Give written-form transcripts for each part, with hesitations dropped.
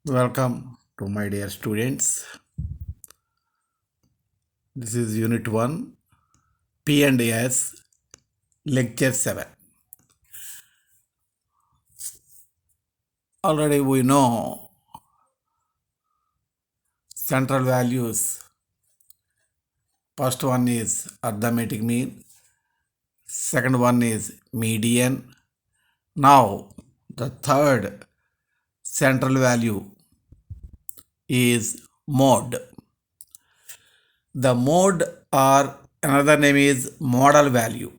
Welcome to my dear students. This is Unit 1, P&S, Lecture 7. Already we know central values. First one is arithmetic mean. Second one is median. Now, the third central value is mode. The mode or another name is model value.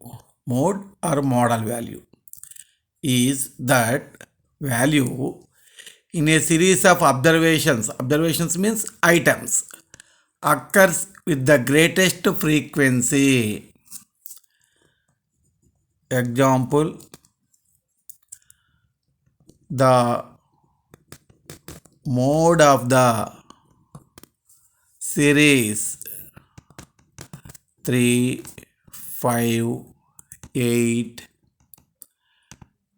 Mode or model value is that value in a series of observations means items, occurs with the greatest frequency. Example, the mode of the series 3, 5, 8,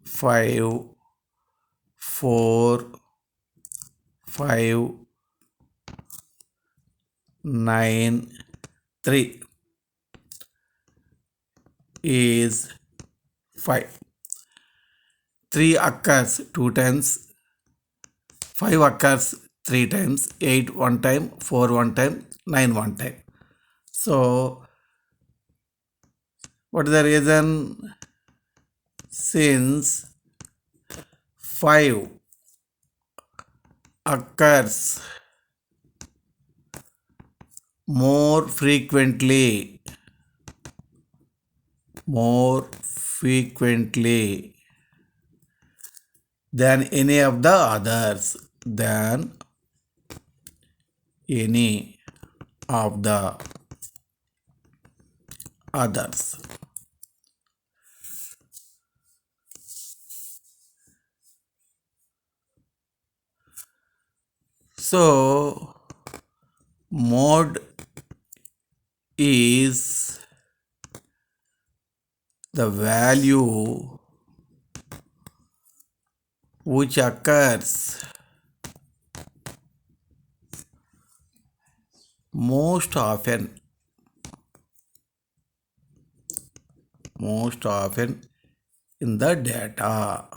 5, 4, 5, 9, 3 is 5. 3 occurs 2 times, 5 occurs 3 times, 8 one time, 4 one time, 9 one time. So, what is the reason? Since 5 occurs more frequently than any of the others, So, mode is the value which occurs most often in the data.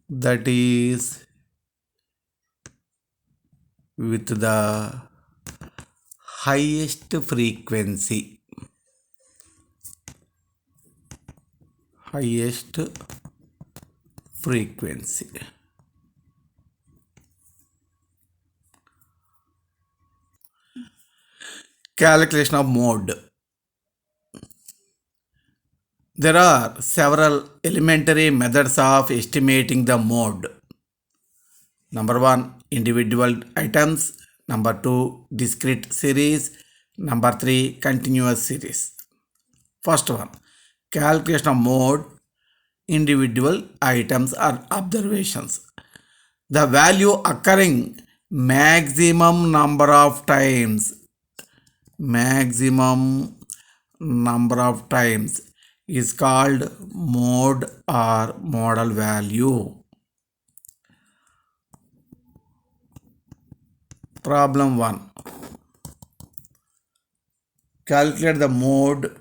That is with the highest frequency. Calculation of mode. There are several elementary methods of estimating the mode. Number 1, individual items. Number 2, discrete series. Number 3, continuous series. First one, calculation of mode, individual items or observations. The value occurring maximum number of times is called mode or model value. Problem 1. Calculate the mode.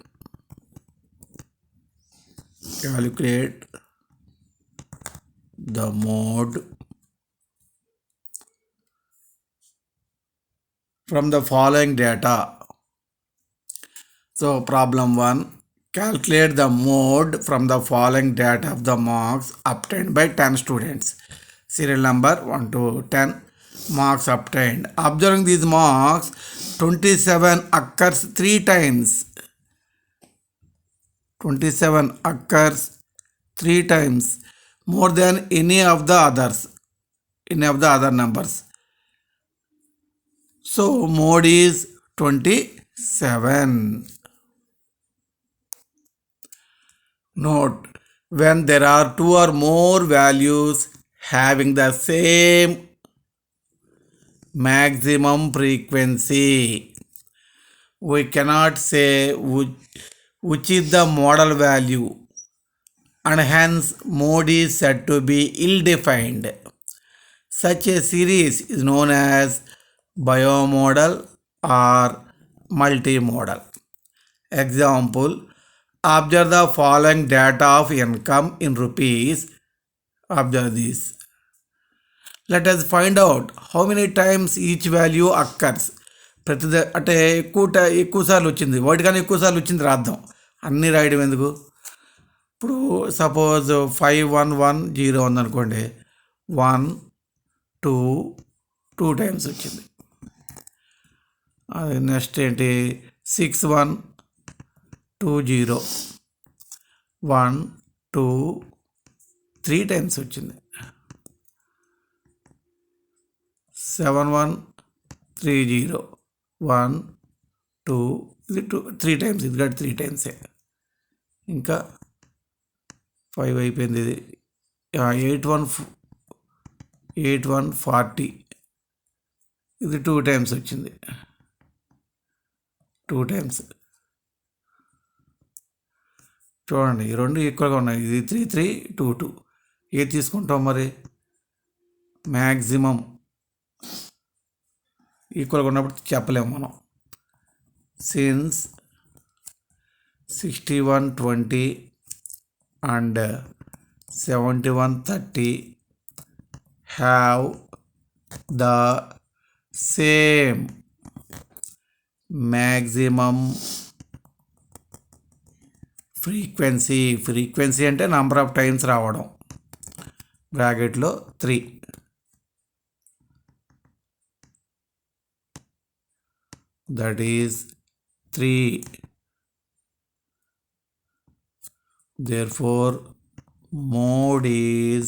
From the following data. So, problem 1. Calculate the mode from the following data of the marks obtained by 10 students. Serial number 1 to 10. Marks obtained. Observing these marks, 27 occurs 3 times. 27 occurs 3 times more than any of the other numbers. So, mode is 27. Note, when there are 2 or more values having the same maximum frequency, we cannot say which is the model value. and hence mode is said to be ill-defined. Such a series is known as biomodal or multimodal. Example, observe the following data of income in rupees. Observe this. Let us find out how many times each value occurs. ప్రతి అంటే ఎక్కువ సార్లు వచ్చింది, వాటికన్నా ఎక్కువ సార్లు వచ్చింది రాద్దాం, అన్నీ రాయడం ఎందుకు. ఇప్పుడు సపోజ్ 5110 ఉందనుకోండి, 1 2 2 టైమ్స్ వచ్చింది. అది నెక్స్ట్ ఏంటి, 6120 1 2 3 టైమ్స్ వచ్చింది. 7130 1 2 ఇది 3 టైమ్స్, ఇది కూడా 3 టైమ్సే. ఇంకా 5 అయిపోయింది. ఇది 8140 ఇది 2 టైమ్స్ వచ్చింది, 2 టైమ్స్. చూడండి ఈ రెండు ఈక్వల్గా ఉన్నాయి, ఇది 3322. ఏది తీసుకుంటాం మరి, మ్యాక్సిమం ఈక్వల్గా ఉన్నప్పుడు చెప్పలేము మనం. Since 6120 and 7130 have the same maximum frequency. Frequency అంటే నంబర్ ఆఫ్ టైమ్స్ రావడం, బ్రాకెట్లో 3. That is 3. Therefore, mode is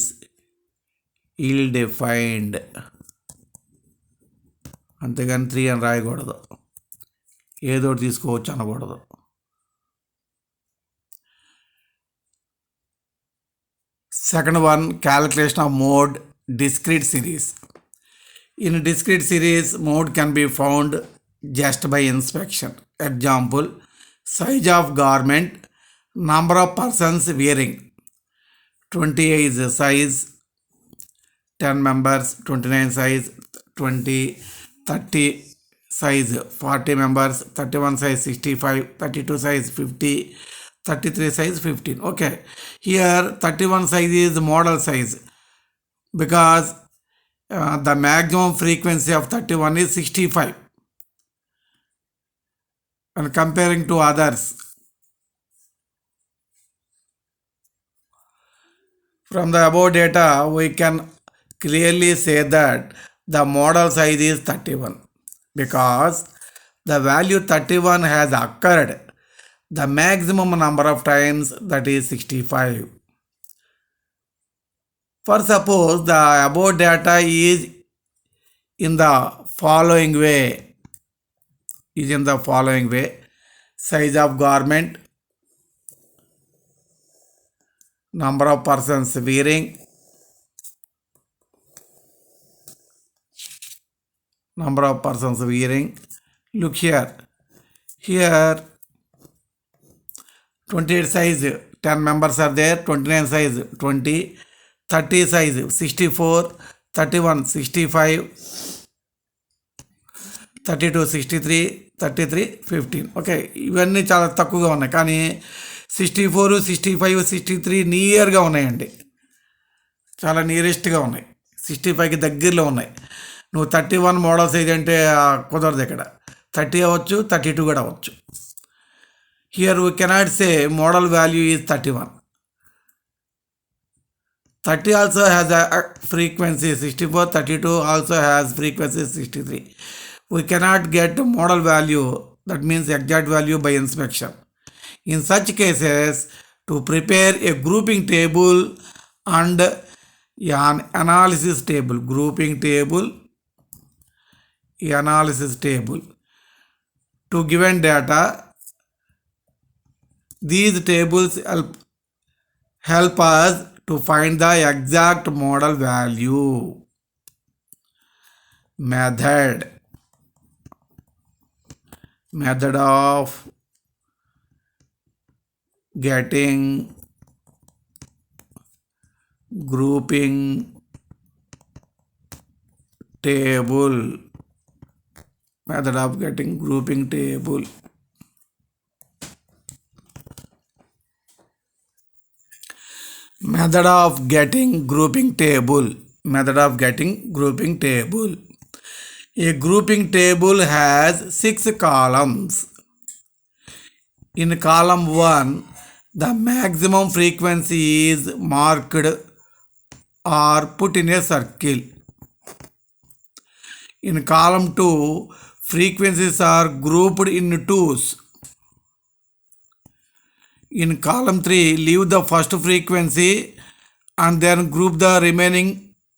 ill-defined. అంతేగాని 3 అని రాయకూడదు, ఏదో తీసుకోవచ్చు అనకూడదు. Second one, calculation of mode discrete series. In discrete series, mode can be found just by inspection. Example, size of garment, number of persons wearing. 20 is size, 10 members, 29 size, 20, 30 size, 40 members, 31 size, 65, 32 size, 50, 33 size, 15. Okay, here 31 size is model size because the maximum frequency of 31 is 65. And comparing to others, from the above data, we can clearly say that the model size is 31 because the value 31 has occurred the maximum number of times, that is 65. For suppose the above data is in the following way, size of garment, number of persons wearing, look here 28 size 10 members are there, 29 size 20, 30 size 64, 31 65, 32 63, 33 15. Okay, ఇవన్నీ చాలా తక్కువగా ఉన్నాయి, కానీ 64 65 63 నియర్గా ఉన్నాయండి, చాలా నియరెస్ట్గా ఉన్నాయి, 65కి దగ్గరలో ఉన్నాయి. నువ్వు 31 మోడల్ సైజ్ అంటే కుదరదు, ఇక్కడ 30 అవ్వచ్చు, 32 కూడా అవ్వచ్చు. Here we cannot say model value is 31. 30 also has a frequency 64, 32 also has frequency 63. We cannot get model value, that means exact value, by inspection. In such cases, to prepare a grouping table and an analysis table, to given data, these tables help us to find the exact model value. Method of getting grouping table. Method of getting grouping table. Method of getting grouping table. Method of getting grouping table. A grouping table has 6 columns. In column 1, the maximum frequency is marked or put in a circle. In column 2, frequencies are grouped in twos. In column 3, leave the first frequency and then group the remaining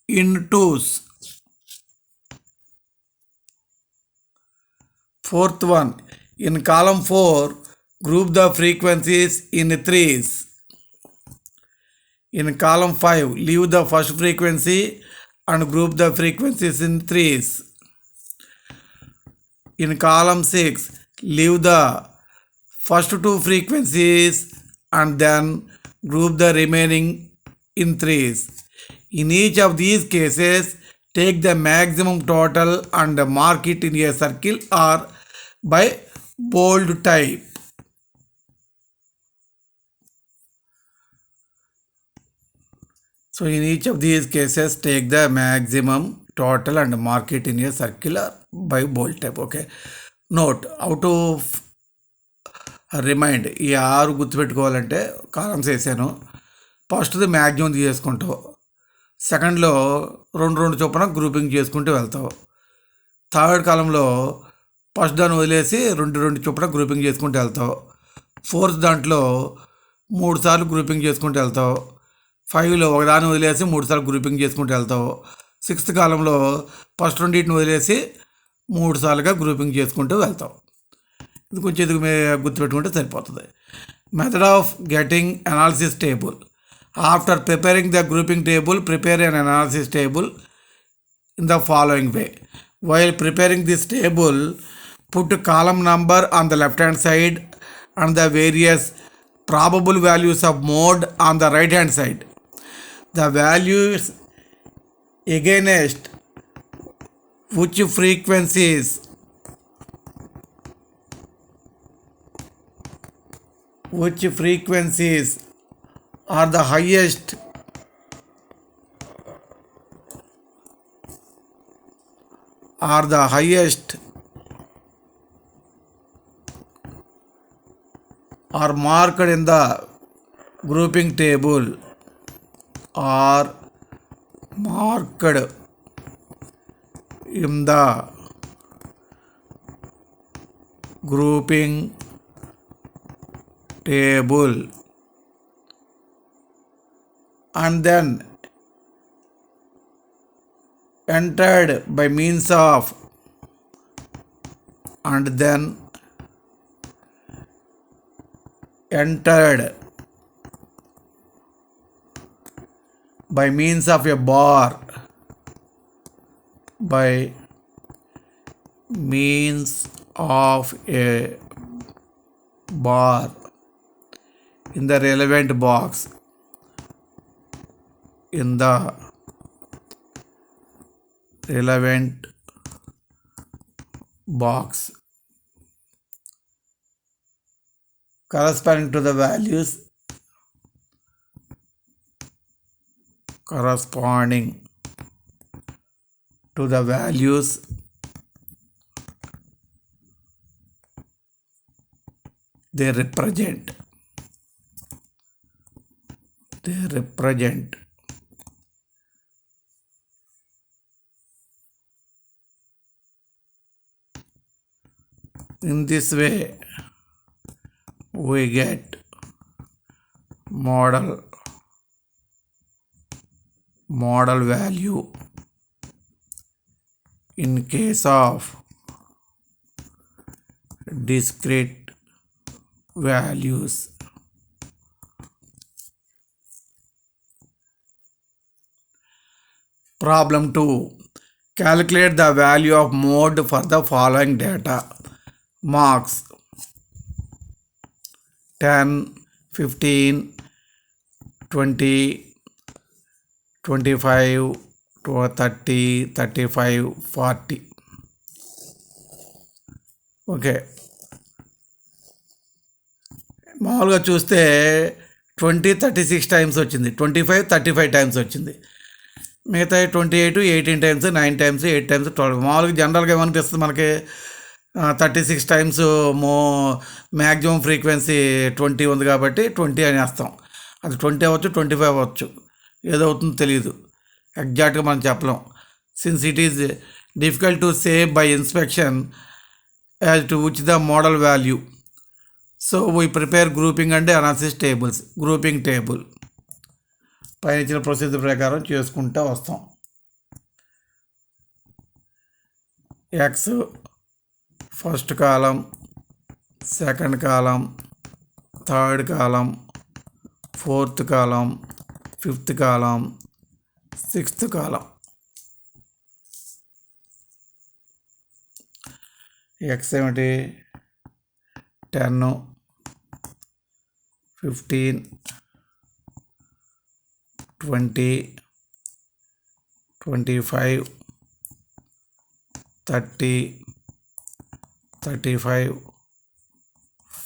in twos. Fourth one, in column 4, group the frequencies in threes. In column 5, leave the first frequency and group the frequencies in threes. In column 6, leave the first two frequencies and then group the remaining in threes. In each of these cases, take the maximum total and mark it in a circle or by bold type. So in each of these cases, take the maximum total and mark it in a circle or by bold type. Okay. Note how to remind ఈ 6 గుర్తుపెట్టుకోవాలంటే columns వేసాను. ఫస్ట్ది maximum తీసేసుకుంటావు, సెకండ్లో 2 చొప్పున grouping చేసుకుంటూ వెళ్తావు, third కాలంలో first దాన్ని వదిలేసి 2 చొప్పున గ్రూపింగ్ చేసుకుంటూ వెళ్తావు, ఫోర్త్ దాంట్లో 3 సార్లు గ్రూపింగ్ చేసుకుంటూ వెళ్తావు, 5లో ఒకదాన్ని వదిలేసి 3 సార్లు గ్రూపింగ్ చేసుకుంటూ వెళ్తావు, సిక్స్త్ కాలంలో ఫస్ట్ రెండింటిని వదిలేసి 3 సార్లుగా గ్రూపింగ్ చేసుకుంటూ వెళ్తావు. ఇది కొంచెం ఎదుగు గుర్తుపెట్టుకుంటే సరిపోతుంది. Method of getting analysis table. After preparing the grouping table, prepare an analysis table in the following way. While preparing this table, put column number on the left hand side and the various probable values of mode on the right hand side. The values against which frequencies are the highest are marked in the grouping table and then entered by means of a bar in the relevant box. Corresponding to the values they represent. In this way, we get model value in case of discrete values. Problem 2. Calculate the value of mode for the following data. Marks 10, 15, 20, 25 30 35 40. Okay, మామూలుగా చూస్తే 20 36 times వచ్చింది, 25 35 times వచ్చింది. మిగతా 28 18 times, 9 times, 8 times, 12. మామూలుగా జనరల్గా ఏమనిపిస్తుంది మనకి 36 times maximum frequency 20 ఉంది కాబట్టి 20 అని వేస్తాం. అది 20 అవ్వచ్చు, 25 అవ్వచ్చు, ఏదవుతుందో తెలియదు, ఎగ్జాక్ట్గా మనం చెప్పలేం. Since it is difficult to say by inspection as to which the model value. So we prepare grouping and analysis tables. Grouping table పైన ఇచ్చిన ప్రొసీజర్ ప్రకారం చేసుకుంటూ వస్తాం. X first column, second column, third column, fourth column, fifth column, sixth column. X ఏమిటి? 10, 15, 20, 25, 30, 35,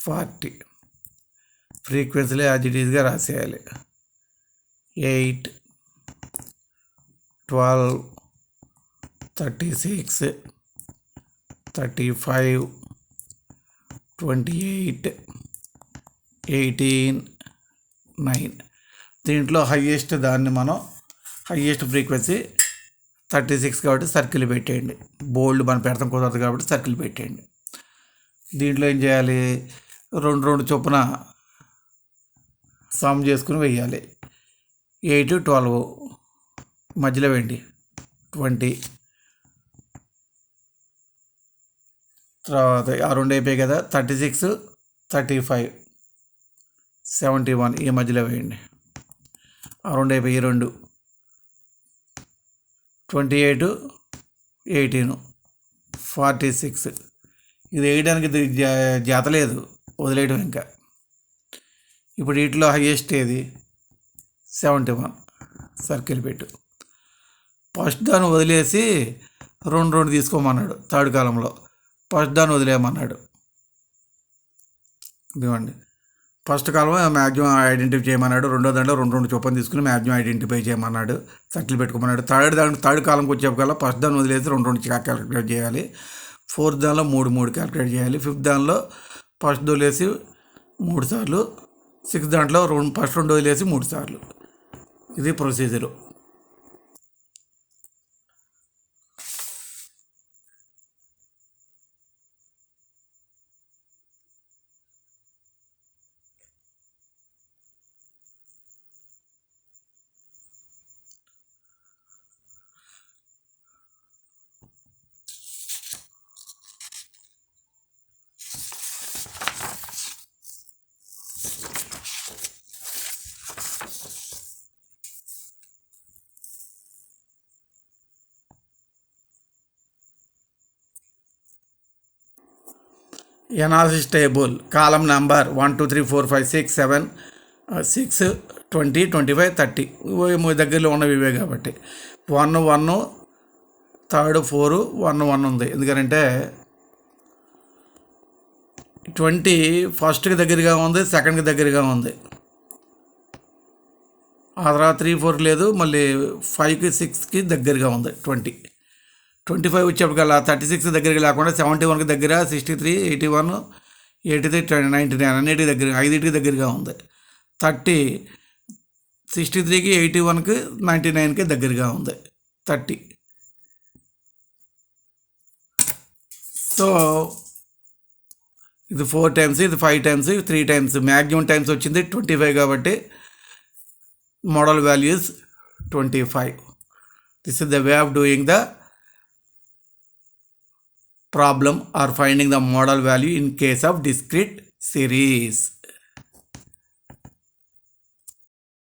40. ఫ్రీక్వెన్సీలో as it ఈజ్గా రాసేయాలి. 8, 12, 36, 35, 28, 18, 9. దీంట్లో highest దాన్ని మనం హయ్యెస్ట్ ఫ్రీక్వెన్సీ 36 కాబట్టి సర్కిల్ పెట్టేయండి. బోల్డ్ మనం పెడతాం కుదరదు కాబట్టి సర్కిల్ పెట్టేయండి. దీంట్లో ఏం చేయాలి? 2 చొప్పున సమ్ చేసుకుని వేయాలి. 8, 12 మధ్యలో వేయండి. 20 తర్వాత ఆ 2 అయిపోయాయి కదా. 36, 35, 71 ఈ మధ్యలో వేయండి. ఆ 2 అయిపోయి 2, 28, 18, 46. ఇది వేయడానికి జాతలేదు, వదిలేయడం. ఇంకా ఇప్పుడు వీటిలో హైయెస్ట్ ఏది? 71 సర్కిల్ పెట్టు. ఫస్ట్ దాన్ని వదిలేసి 2 తీసుకోమన్నాడు. థర్డ్ కాలంలో ఫస్ట్ దాన్ని వదిలేయమన్నాడు. ఇదిగోండి, ఫస్ట్ కాలం మ్యాక్సిమం ఐడెంటిఫై చేయమన్నాడు. రెండో దాంట్లో 2 చొప్పున తీసుకుని మ్యాక్సిమం ఐడెంటిఫై చేయమన్నాడు, సర్కిల్ పెట్టుకోమన్నాడు. థర్డ్ కాలంకి వచ్చేకల్లా ఫస్ట్ దాన్ని వదిలేసి 2 క్యాలిక్యులేట్ చేయాలి. ఫోర్త్ దానిలో 3 క్యాలిక్యులేట్ చేయాలి. ఫిఫ్త్ దానిలో ఫస్ట్ వదిలేసి 3 సార్లు, సిక్స్త్ దాంట్లో ఫస్ట్ 2 వదిలేసి 3 సార్లు. ఇది ప్రొసీజరు. ఎనాలిసిస్ టేబుల్ కాలం నెంబర్ 1 2 3 4 5 6 7 6 20 25 30 దగ్గరలో ఉన్నవి ఇవే కాబట్టి 1 1 థర్డ్ 4 1 1 ఉంది. ఎందుకంటే 20 ఫస్ట్కి దగ్గరగా ఉంది, సెకండ్కి దగ్గరగా ఉంది. ఆ తర్వాత 3 4 లేదు, మళ్ళీ 5కి 6కి దగ్గరగా ఉంది. 25 వచ్చేప్పటికల్లా 36 దగ్గరికి లేకుండా 71కి దగ్గర, 63, 81, 83, 99 అన్నిటికి దగ్గర, 5కి దగ్గరగా ఉంది. 30 63కి, 81కి, 99కి దగ్గరగా ఉంది. 30. సో ఇది 4 టైమ్స్, ఇది 5 టైమ్స్, 3 టైమ్స్. మ్యాక్సిమం టైమ్స్ వచ్చింది 25 కాబట్టి model values 25. This is the way of doing the problem or finding the model value in case of discrete series.